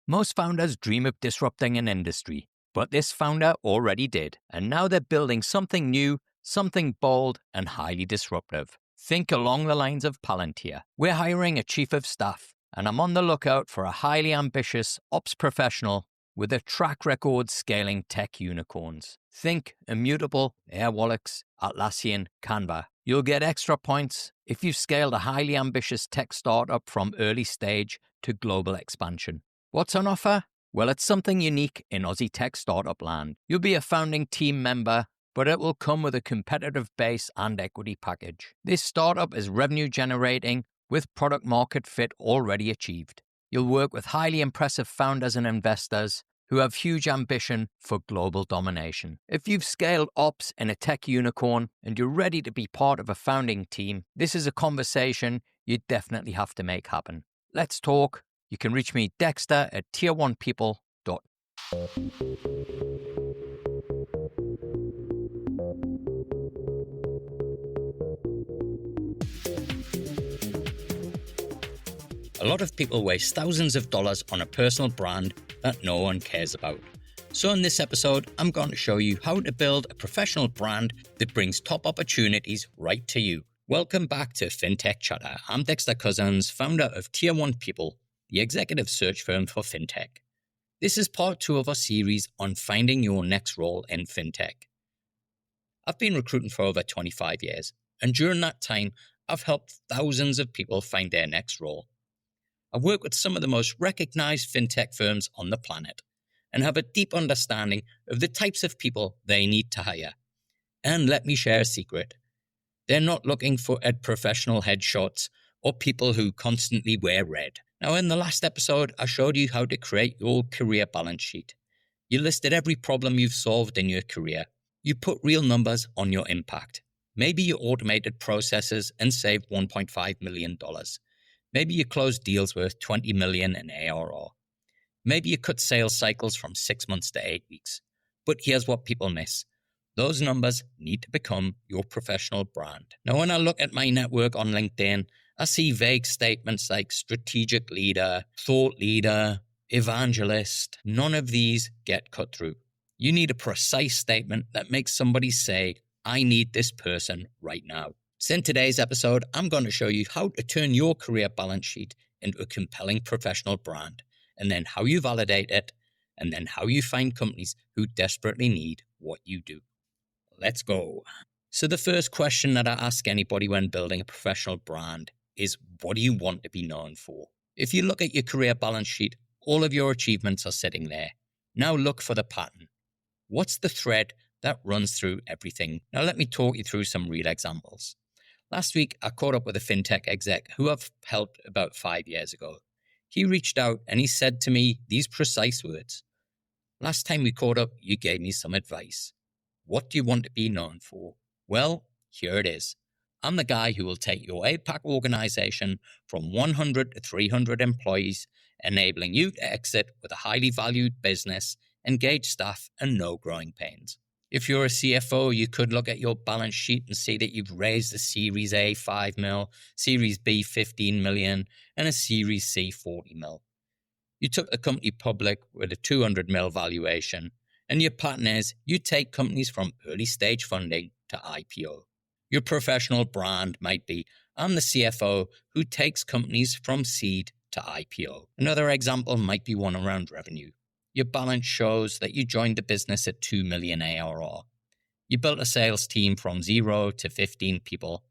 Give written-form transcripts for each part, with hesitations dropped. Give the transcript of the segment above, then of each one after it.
Most founders dream of disrupting an industry, but this founder already did, and now they're building something new, something bold and highly disruptive. Think along the lines of Palantir. We're hiring a chief of staff, and I'm on the lookout for a highly ambitious ops professional with a track record scaling tech unicorns. Think Immutable, Airwallex, Atlassian, Canva. You'll get extra points if you've scaled a highly ambitious tech startup from early stage to global expansion. What's on offer? Well, it's something unique in Aussie tech startup land. You'll be a founding team member, but it will come with a competitive base and equity package. This startup is revenue generating with product market fit already achieved. You'll work with highly impressive founders and investors who have huge ambition for global domination. If you've scaled ops in a tech unicorn and you're ready to be part of a founding team, this is a conversation you definitely have to make happen. Let's talk. You can reach me, Dexter, at tier1people.com. A lot of people waste thousands of dollars on a personal brand that no one cares about. So in this episode, I'm going to show you how to build a professional brand that brings top opportunities right to you. Welcome back to FinTech Chatter. I'm Dexter Cousins, founder of Tier 1 People, the executive search firm for FinTech. This is part 2 of our series on finding your next role in FinTech. I've been recruiting for over 25 years, and during that time, I've helped thousands of people find their next role. I've worked with some of the most recognized FinTech firms on the planet and have a deep understanding of the types of people they need to hire. And let me share a secret. They're not looking for professional headshots or people who constantly wear red. Now, in the last episode, I showed you how to create your career balance sheet. You listed every problem you've solved in your career. You put real numbers on your impact. Maybe you automated processes and saved $1.5 million. Maybe you closed deals worth $20 million in ARR. Maybe you cut sales cycles from 6 months to 8 weeks. But here's what people miss. Those numbers need to become your professional brand. Now, when I look at my network on LinkedIn, I see vague statements like strategic leader, thought leader, evangelist. None of these get cut through. You need a precise statement that makes somebody say, I need this person right now. So in today's episode, I'm going to show you how to turn your career balance sheet into a compelling professional brand, and then how you validate it, and then how you find companies who desperately need what you do. Let's go. So the first question that I ask anybody when building a professional brand is, what do you want to be known for? If you look at your career balance sheet, all of your achievements are sitting there. Now look for the pattern. What's the thread that runs through everything? Now let me talk you through some real examples. Last week, I caught up with a FinTech exec who I've helped about 5 years ago. He reached out and he said to me these precise words. Last time we caught up, you gave me some advice. What do you want to be known for? Well, here it is. I'm the guy who will take your APAC organization from 100 to 300 employees, enabling you to exit with a highly valued business, engaged staff, and no growing pains. If you're a CFO, you could look at your balance sheet and see that you've raised a Series A 5 mil, Series B 15 million, and a Series C 40 mil. You took the company public with a 200 mil valuation, and your pattern is you take companies from early stage funding to IPO. Your professional brand might be, I'm the CFO who takes companies from seed to IPO. Another example might be one around revenue. Your balance shows that you joined the business at 2 million ARR. You built a sales team from 0 to 15 people,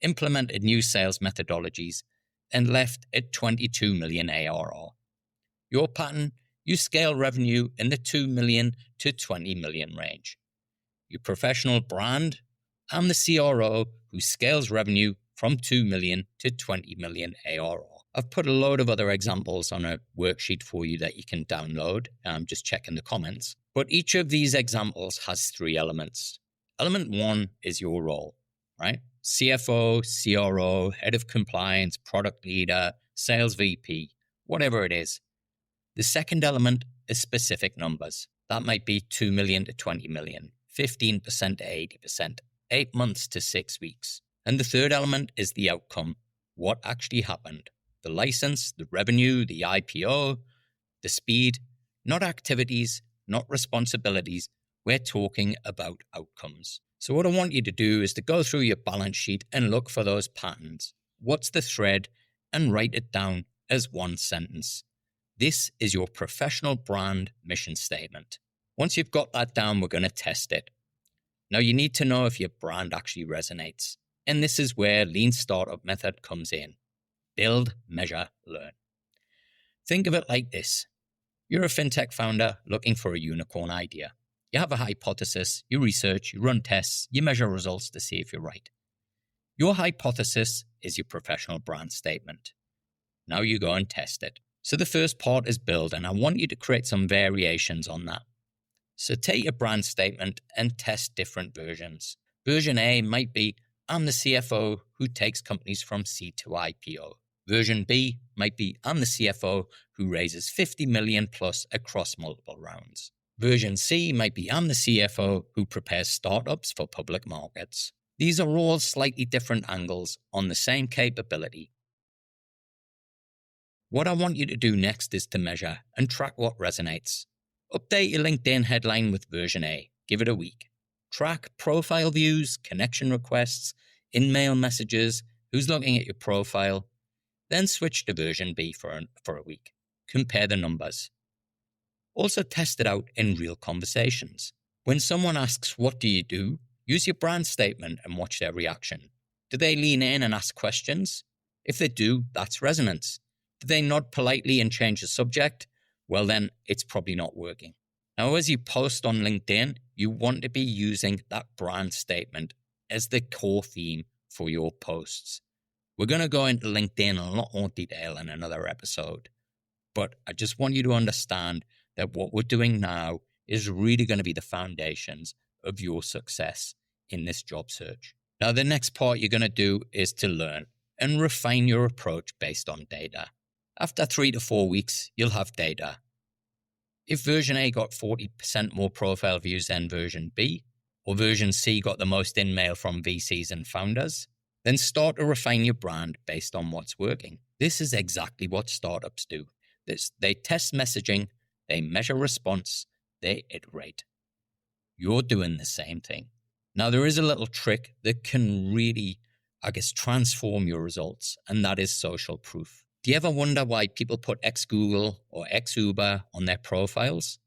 implemented new sales methodologies, and left at 22 million ARR. Your pattern, you scale revenue in the 2 million to 20 million range. Your professional brand, I'm the CRO who scales revenue from 2 million to 20 million ARR. I've put a load of other examples on a worksheet for you that you can download. Just check in the comments. But each of these examples has 3 elements. Element 1 is your role, right? CFO, CRO, head of compliance, product leader, sales VP, whatever it is. The second element is specific numbers. That might be 2 million to 20 million, 15% to 80%, 8 months to 6 weeks. And the third element is the outcome, what actually happened. The license, the revenue, the IPO, the speed, not activities, not responsibilities. We're talking about outcomes. So what I want you to do is to go through your balance sheet and look for those patterns. What's the thread? And write it down as one sentence. This is your professional brand mission statement. Once you've got that down, we're going to test it. Now you need to know if your brand actually resonates. And this is where Lean Startup Method comes in. Build, measure, learn. Think of it like this. You're a fintech founder looking for a unicorn idea. You have a hypothesis, you research, you run tests, you measure results to see if you're right. Your hypothesis is your professional brand statement. Now you go and test it. So the first part is build, and I want you to create some variations on that. So take your brand statement and test different versions. Version A might be, I'm the CFO who takes companies from seed to IPO. Version B might be, I'm the CFO who raises 50 million plus across multiple rounds. Version C might be, I'm the CFO who prepares startups for public markets. These are all slightly different angles on the same capability. What I want you to do next is to measure and track what resonates. Update your LinkedIn headline with version A. Give it a week. Track profile views, connection requests, in-mail messages, who's looking at your profile. Then switch to version B for a week. Compare the numbers. Also test it out in real conversations. When someone asks, what do you do? Use your brand statement and watch their reaction. Do they lean in and ask questions? If they do, that's resonance. Do they nod politely and change the subject? Well, then it's probably not working. Now, as you post on LinkedIn, you want to be using that brand statement as the core theme for your posts. We're going to go into LinkedIn in a lot more detail in another episode, but I just want you to understand that what we're doing now is really going to be the foundations of your success in this job search. Now, the next part you're going to do is to learn and refine your approach based on data. After 3 to 4 weeks, you'll have data. If version A got 40% more profile views than version B, or version C got the most in-mail from VCs and founders, then start to refine your brand based on what's working. This is exactly what startups do. They test messaging, they measure response, they iterate. You're doing the same thing. Now, there is a little trick that can really, transform your results, and that is social proof. Do you ever wonder why people put ex-Google or ex-Uber on their profiles?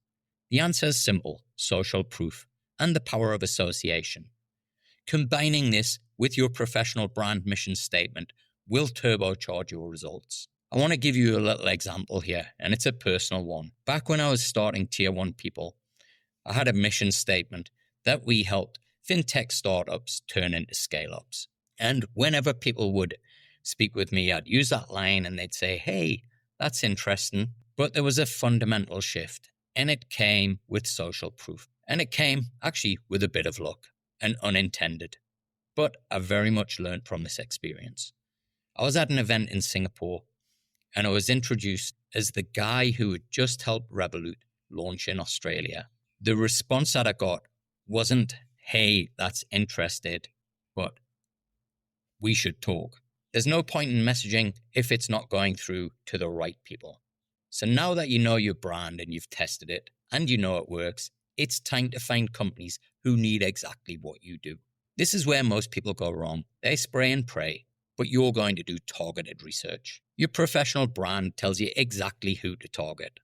The answer is simple: social proof and the power of association. Combining this with your professional brand mission statement will turbocharge your results. I want to give you a little example here, and it's a personal one. Back when I was starting Tier 1 People, I had a mission statement that we helped fintech startups turn into scale-ups. And whenever people would speak with me, I'd use that line and they'd say, hey, that's interesting. But there was a fundamental shift, and it came with social proof. And it came actually with a bit of luck and unintended. But I very much learned from this experience. I was at an event in Singapore, and I was introduced as the guy who had just helped Revolut launch in Australia. The response that I got wasn't, hey, that's interested, but we should talk. There's no point in messaging if it's not going through to the right people. So now that you know your brand and you've tested it and you know it works, it's time to find companies who need exactly what you do. This is where most people go wrong. They spray and pray, but you're going to do targeted research. Your professional brand tells you exactly who to target.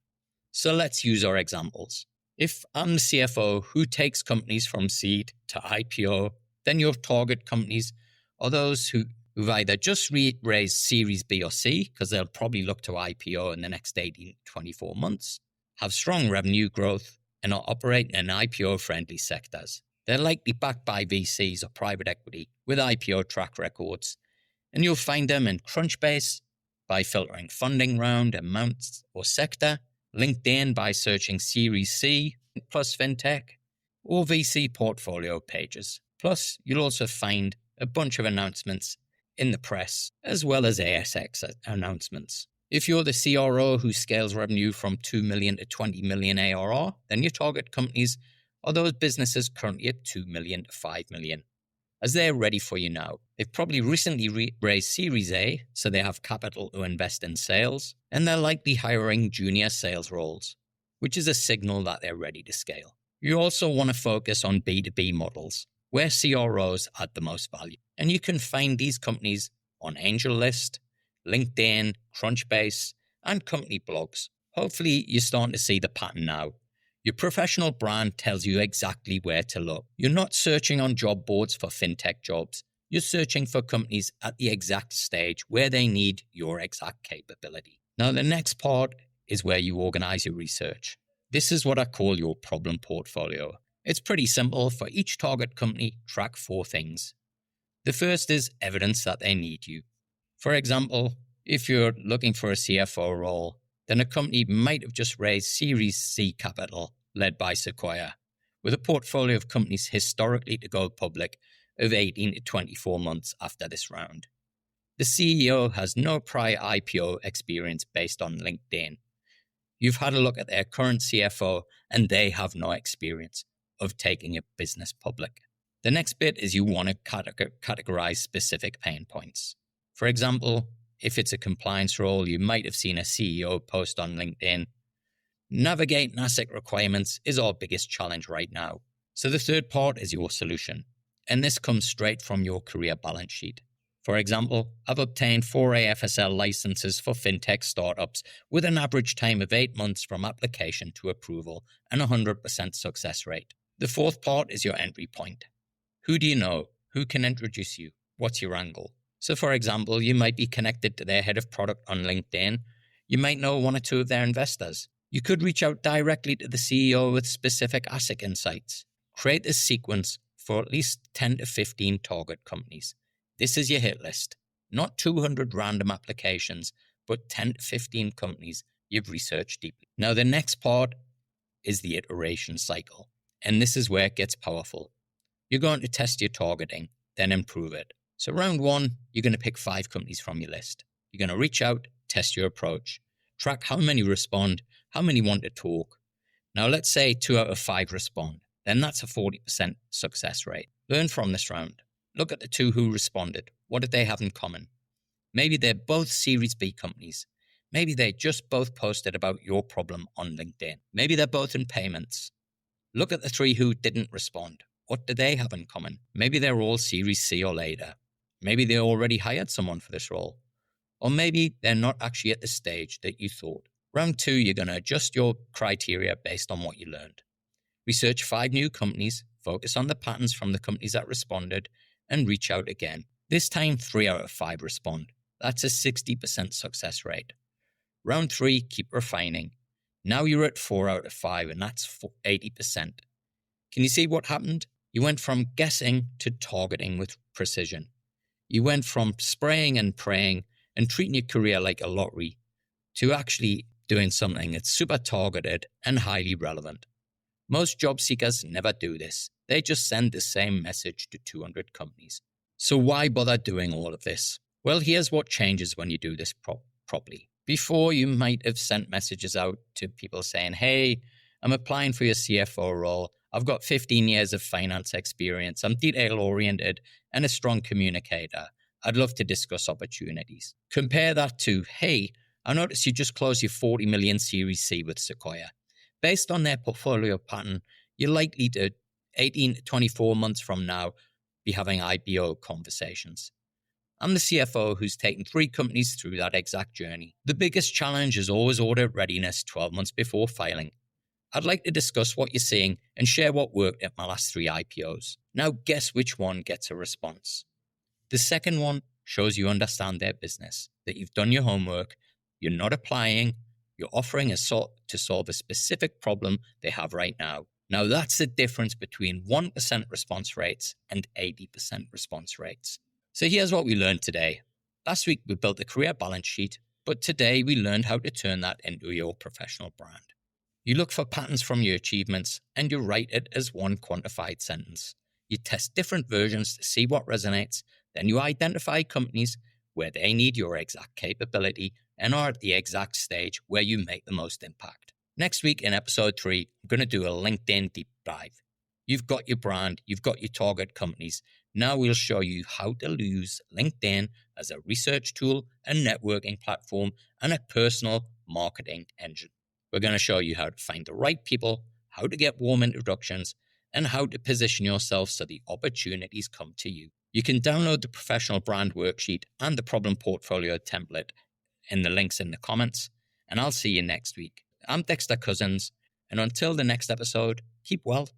So let's use our examples. If I'm the CFO who takes companies from seed to IPO, then your target companies are those who've either just raised Series B or C, because they'll probably look to IPO in the next 18 to 24 months, have strong revenue growth, and are operating in IPO-friendly sectors. They're likely backed by VCs or private equity with IPO track records, and you'll find them in Crunchbase by filtering funding round, amounts, or sector, LinkedIn by searching Series C plus FinTech, or VC portfolio pages. Plus, you'll also find a bunch of announcements in the press, as well as ASX announcements. If you're the CRO who scales revenue from 2 million to 20 million ARR, then your target companies are those businesses currently at 2 million to 5 million. as they're ready for you now. They've probably recently raised Series A, so they have capital to invest in sales, and they're likely hiring junior sales roles, which is a signal that they're ready to scale. You also want to focus on B2B models, where CROs add the most value. And you can find these companies on AngelList, LinkedIn, Crunchbase, and company blogs. Hopefully, you're starting to see the pattern now. Your professional brand tells you exactly where to look. You're not searching on job boards for fintech jobs. You're searching for companies at the exact stage where they need your exact capability. Now, the next part is where you organize your research. This is what I call your problem portfolio. It's pretty simple. For each target company, track 4 things. The first is evidence that they need you. For example, if you're looking for a CFO role, then a company might have just raised Series C capital led by Sequoia, with a portfolio of companies historically to go public of 18 to 24 months after this round. The CEO has no prior IPO experience based on LinkedIn. You've had a look at their current CFO and they have no experience of taking a business public. The next bit is you want to categorize specific pain points. For example, if it's a compliance role, you might have seen a CEO post on LinkedIn. Navigating ASIC requirements is our biggest challenge right now. So the third part is your solution. And this comes straight from your career balance sheet. For example, I've obtained 4 AFSL licenses for fintech startups with an average time of 8 months from application to approval and 100% success rate. The fourth part is your entry point. Who do you know? Who can introduce you? What's your angle? So for example, you might be connected to their head of product on LinkedIn. You might know 1 or 2 of their investors. You could reach out directly to the CEO with specific ASIC insights. Create a sequence for at least 10 to 15 target companies. This is your hit list. Not 200 random applications, but 10 to 15 companies you've researched deeply. Now, the next part is the iteration cycle. And this is where it gets powerful. You're going to test your targeting, then improve it. So round 1, you're going to pick 5 companies from your list. You're going to reach out, test your approach, track how many respond, how many want to talk. Now, let's say 2 out of 5 respond. Then that's a 40% success rate. Learn from this round. Look at the 2 who responded. What did they have in common? Maybe they're both Series B companies. Maybe they just both posted about your problem on LinkedIn. Maybe they're both in payments. Look at the 3 who didn't respond. What do they have in common? Maybe they're all Series C or later. Maybe they already hired someone for this role. Or maybe they're not actually at the stage that you thought. Round 2, you're going to adjust your criteria based on what you learned. Research 5 new companies, focus on the patterns from the companies that responded, and reach out again. This time, 3 out of 5 respond. That's a 60% success rate. Round 3, keep refining. Now you're at 4 out of 5, and that's 80%. Can you see what happened? You went from guessing to targeting with precision. You went from spraying and praying and treating your career like a lottery to actually doing something that's super targeted and highly relevant. Most job seekers never do this. They just send the same message to 200 companies. So why bother doing all of this? Well, here's what changes when you do this properly. Before, you might have sent messages out to people saying, hey, I'm applying for your CFO role. I've got 15 years of finance experience. I'm detail-oriented and a strong communicator. I'd love to discuss opportunities. Compare that to, hey, I noticed you just closed your 40 million Series C with Sequoia. Based on their portfolio pattern, you're likely to 18 to 24 months from now be having IPO conversations. I'm the CFO who's taken 3 companies through that exact journey. The biggest challenge is always audit readiness 12 months before filing. I'd like to discuss what you're seeing and share what worked at my last 3 IPOs. Now guess which one gets a response. The second one shows you understand their business, that you've done your homework, you're not applying, you're offering to solve a specific problem they have right now. Now that's the difference between 1% response rates and 80% response rates. So here's what we learned today. Last week we built a career balance sheet, but today we learned how to turn that into your professional brand. You look for patterns from your achievements and you write it as one quantified sentence. You test different versions to see what resonates. Then you identify companies where they need your exact capability and are at the exact stage where you make the most impact. Next week in episode 3, I'm going to do a LinkedIn deep dive. You've got your brand, you've got your target companies. Now we'll show you how to use LinkedIn as a research tool, a networking platform, and a personal marketing engine. We're going to show you how to find the right people, how to get warm introductions, and how to position yourself so the opportunities come to you. You can download the professional brand worksheet and the problem portfolio template in the links in the comments, and I'll see you next week. I'm Dexter Cousins, and until the next episode, keep well.